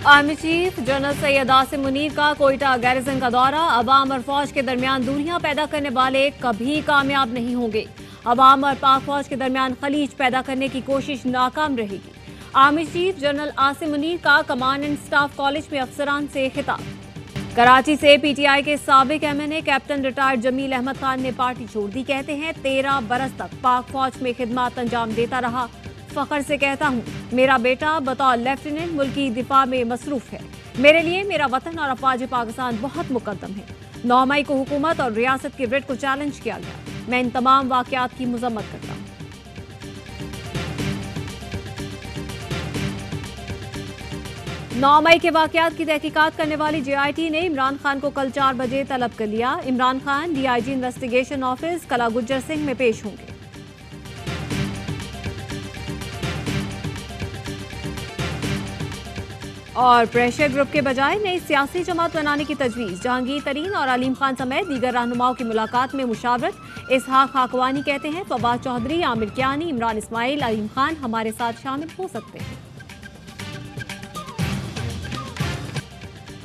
Army chief general Syed Asim Munir का Quetta garrison का दौरा। अवाम और फौज के दरमियान दूरियां पैदा करने वाले कभी कामयाब नहीं होंगे। अवाम और पाक फौज के दरमियान खलीज पैदा करने की कोशिश नाकाम रहेगी। Army chief general Asim Munir का कमांड एंड स्टाफ कॉलेज में अफसरान से खिताब। कराची से पीटीआई के साबिक MNA captain retired Jamil Ahmed Khan ने पार्टी छोड़ दी। कहते हैं 13 बरस तक पाक फौज में खिदमत अंजाम देता रहा। फख्र से कहता हूँ मेरा बेटा बतौर लेफ्टिनेंट मुल्की दिफा में मसरूफ है। मेरे लिए मेरा वतन और अफवाज पाकिस्तान बहुत मुकद्दम है। 9 मई को हुकूमत और रियासत की रिट को चैलेंज किया गया। मैं इन तमाम वाकयात की मजम्मत करता हूँ। नौ मई के वाकयात की तहकीकात करने वाली JIT ने इमरान खान को कल 4 बजे तलब कर लिया। Imran Khan DIG investigation office कला गुज्जर सिंह में पेश होंगे। और प्रेशर ग्रुप के बजाय नई सियासी जमात बनाने की तजवीज़। जहांगीर तरीन और अलीम खान समेत दीगर रहनुमाओं की मुलाकात में मुशावरत। इसहाक खाकवानी कहते हैं फवाद चौधरी, आमिर कियानी, इमरान इस्माइल, अलीम खान हमारे साथ शामिल हो सकते हैं।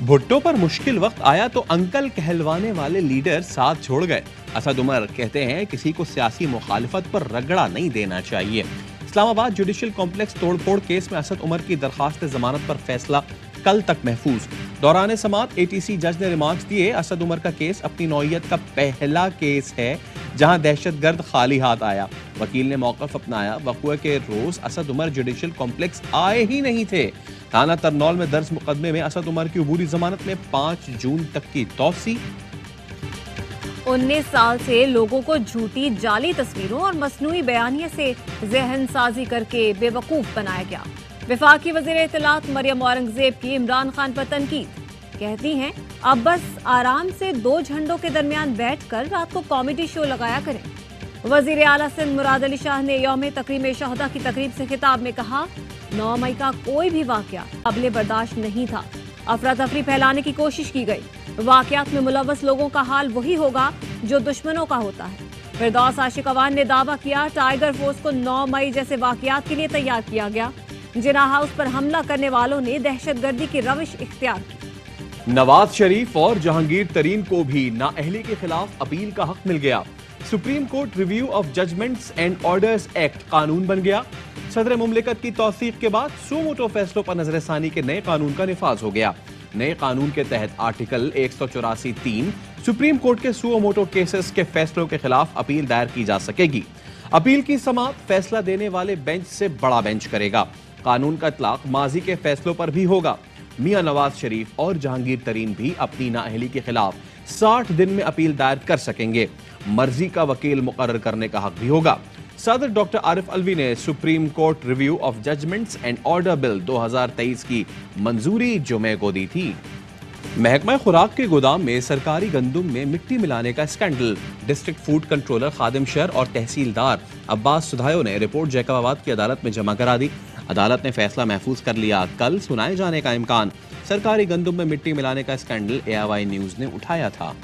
भुट्टो पर मुश्किल वक्त आया तो अंकल कहलवाने वाले लीडर साथ छोड़ गए। असद उमर कहते हैं किसी को सियासी मुखालिफत पर रगड़ा नहीं देना चाहिए। इस्लामाबाद जुडिशियल कॉम्प्लेक्स तोड़फोड़ केस में असद उमर की दरखास्त जमानत पर फैसला कल तक महफूज। दौरान समाअत ATC जज ने रिमार्क्स दिए। असद उमर का केस अपनी नौइयत का पहला केस है जहां दहशतगर्द खाली हाथ आया। वकील ने मौक़िफ़ अपनाया। वक़ुए के रोज असद उमर जुडिशियल कॉम्प्लेक्स आए ही नहीं थे। थाना तरनौल में दर्ज मुकदमे में असद उमर की उबूरी जमानत में 5 जून तक की तौसी। 19 साल से लोगों को झूठी जाली तस्वीरों और मसनूई बयानिए से जहन साजी करके बेवकूफ बनाया गया। वफाकी वज़ीर इत्तलात मरियम औरंगजेब की इमरान खान पर तनकीद। कहती हैं अब बस आराम से 2 झंडों के दरमियान बैठकर रात को कॉमेडी शो लगाया करें। वज़ीर आला सिंध मुराद अली शाह ने यौम तकरीम शहदा की तकरीब से खिताब में कहा 9 मई का कोई भी वाकया काबिल बर्दाश्त नहीं था। अफरा तफरी फैलाने की कोशिश की गई। वाकयात में मुलव्वस लोगों का हाल वही होगा जो दुश्मनों का होता है। फिरदौस आशिक अवान ने दावा किया टाइगर फोर्स को 9 मई जैसे वाकयात के लिए तैयार किया गया। जिना हाउस पर हमला करने वालों ने दहशतगर्दी की रविश इख्तियार की। नवाज शरीफ और जहांगीर तरीन को भी नाअहली के खिलाफ अपील का हक मिल गया। Supreme Court review of judgments and orders act कानून बन गया। सदर मुमलिकत की तौसीक के बाद सुमोटो फैसलों पर नजरसानी के नए कानून का निफाज हो गया। नए कानून के तहत आर्टिकल 184(3) सुप्रीम कोर्ट के सुमोटो केसेस के फैसलों के खिलाफ अपील दायर की जा सकेगी। अपील की समाअत फैसला देने वाले बेंच से बड़ा बेंच करेगा। कानून का इतलाक माजी के फैसलों पर भी होगा। मियां नवाज शरीफ और जहांगीर तरीन भी अपनी नाअहली के खिलाफ 60 दिन में अपील दायर कर सकेंगे। मर्जी का वकील मुकर्रर करने का हक भी होगा। सदर डॉक्टर आरिफ अलवी ने Supreme Court review of judgments and order bill 2023 की मंजूरी जुमे को दी थी। महकमा खुराक के गोदाम में सरकारी गंदुम में मिट्टी मिलाने का स्कैंडल। डिस्ट्रिक्ट फूड कंट्रोलर खादिम शहर और तहसीलदार अब्बास सुधायो ने रिपोर्ट जैकबाबाद की अदालत में जमा करा दी। अदालत ने फैसला महफूज कर लिया। कल सुनाए जाने का इम्कान। सरकारी गंदुम में मिट्टी मिलाने का स्कैंडल AIY न्यूज ने उठाया था।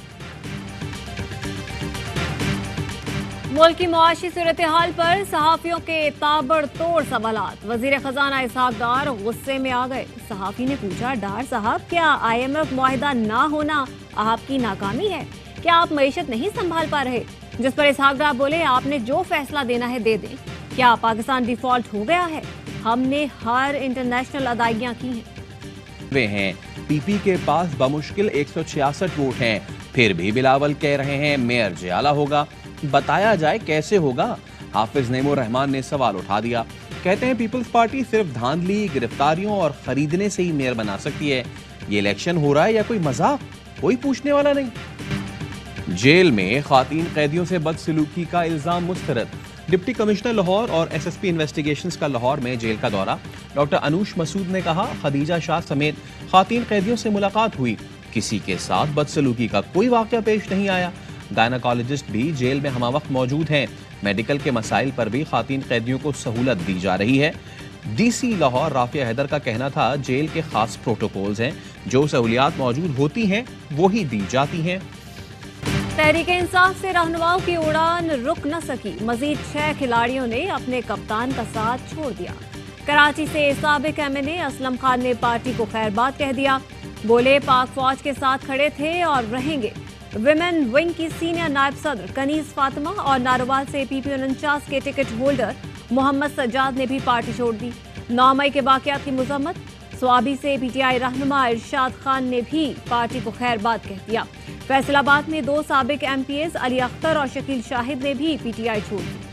मुल्क की मुआशी सूरत हाल पर सहाफियों के ताबड़तोड़ सवालात। वजीर खजाना इसहाक डार गुस्से में आ गए। सहाफी ने पूछा डार साहब क्या IMF मुआहिदा ना होना आपकी नाकामी है? क्या आप मईशत नहीं संभाल पा रहे? जिस पर इसहाक डार बोले आपने जो फैसला देना है दे दें। क्या पाकिस्तान डिफॉल्ट हो गया है? हमने हर इंटरनेशनल अदायगियां की हैं। वे हैं PP के पास बमुश्किल 166 वोट हैं। फिर भी बिलावल कह रहे हैं मेयर जियाला होगा। बताया जाए कैसे होगा? हाफिज नेमोर रहमान ने सवाल उठा दिया। कहते हैं पीपल्स पार्टी सिर्फ धांधली, गिरफ्तारियों और खरीदने से ही मेयर बना सकती है। ये इलेक्शन हो रहा है या कोई मजाक? कोई पूछने वाला नहीं। जेल में खातीन कैदियों से बदसलूकी का इल्जाम मुस्तरद। डिप्टी कमिश्नर लाहौर और SSP इन्वेस्टिगेशंस का लाहौर में जेल का दौरा। डॉक्टर अनूश मसूद ने कहा खदीजा शाह समेत खातीन कैदियों से मुलाकात हुई। किसी के साथ बदसलूकी का कोई वाकया पेश नहीं आया। गायनाकोलॉजिस्ट भी जेल में हमावक्त मौजूद हैं। मेडिकल के मसाइल पर भी खातीन कैदियों को सहूलत दी जा रही है। DC लाहौर राफिया हैदर का कहना था जेल के खास प्रोटोकॉल्स हैं। जो सहूलियात मौजूद होती हैं वही दी जाती हैं। तहरीक इंसाफ से रहनुमाओं की उड़ान रुक न सकी। मजीद 6 खिलाड़ियों ने अपने कप्तान का साथ छोड़ दिया। कराची से साबिक एमएनए असलम खान ने पार्टी को खैरबाद कह दिया। बोले पाक फौज के साथ खड़े थे और रहेंगे। विमेन विंग की सीनियर नायब सदर कनीज फातिमा और नारोवाल से PP49 के टिकट होल्डर मोहम्मद सज्जाद ने भी पार्टी छोड़ दी। 9 मई के वाकयात की मजम्मत। स्वाबी से PTI रहनुमा इरशाद खान ने भी पार्टी को खैरबाद कह दिया। फैसलाबाद में 2 साबिक MPs अली अख्तर और शकील शाहिद ने भी PTI छोड़ दी।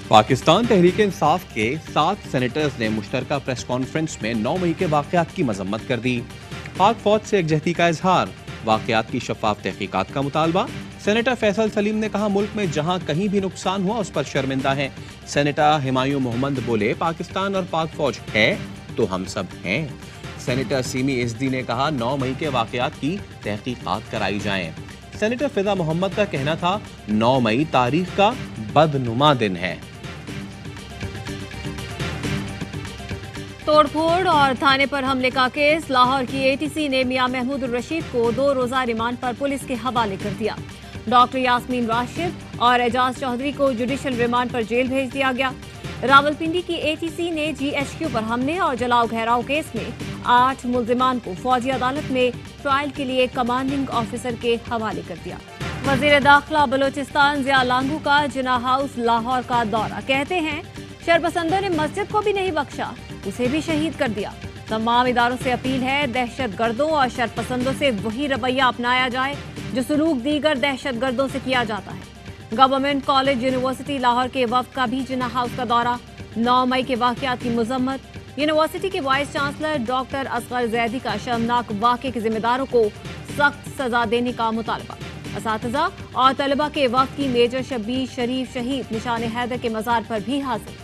पाकिस्तान तहरीक इंसाफ के 7 सेनेटर्स ने मुश्तरका प्रेस कॉन्फ्रेंस में 9 मई के वाकयात की मजम्मत कर दी। पाक फौज से यकजहती का इजहार, वाकयात की शफाफ तहकीकात का मुतालबा। सेनेटर फैसल सलीम ने कहा मुल्क में जहां कहीं भी नुकसान हुआ उस पर शर्मिंदा है। सेनेटर हिमायूं मोहम्मद बोले पाकिस्तान और पाक फौज है तो हम सब हैं। सेनेटर सीमी इज़्दी ने कहा 9 मई के वाकयात की तहकीकात कराई जाएं। सेनेटर फिजा मोहम्मद का कहना था 9 मई तारीख का बदनुमा दिन है। तोड़फोड़ और थाने पर हमले का केस। लाहौर की ATC ने मियां महमूद रशीद को 2 रोजा रिमांड पर पुलिस के हवाले कर दिया। डॉक्टर यास्मीन राशिद और एजाज चौधरी को जुडिशल रिमांड पर जेल भेज दिया गया। रावलपिंडी की ATC ने GHQ पर हमले और जलाओ घेराव केस में 8 मुल्जिमान को फौजी अदालत में ट्रायल के लिए कमांडिंग ऑफिसर के हवाले कर दिया। वजीर दाखिला बलोचिस्तान जिया लांगू का जिना हाउस लाहौर का दौरा। कहते हैं शरपसंदों ने मस्जिद को भी नहीं बख्शा, उसे भी शहीद कर दिया। तमाम इदारों से अपील है दहशत गर्दों और शरपसंदों से वही रवैया अपनाया जाए जो सलूक दीगर दहशत गर्दों से किया जाता है। गवर्नमेंट कॉलेज यूनिवर्सिटी लाहौर के वफ्द का भी जिना हाउस का दौरा। 9 मई के वाकयात की मजम्मत। यूनिवर्सिटी के vice chancellor doctor Asghar Zaidi का शर्मनाक वाक़े के जिम्मेदारों को सख्त सजा देने का मुतालबा। असातिज़ा और तलबा के वफ्द की मेजर शब्बीर शरीफ शहीद निशान हैदर के मज़ार पर भी हाजिर।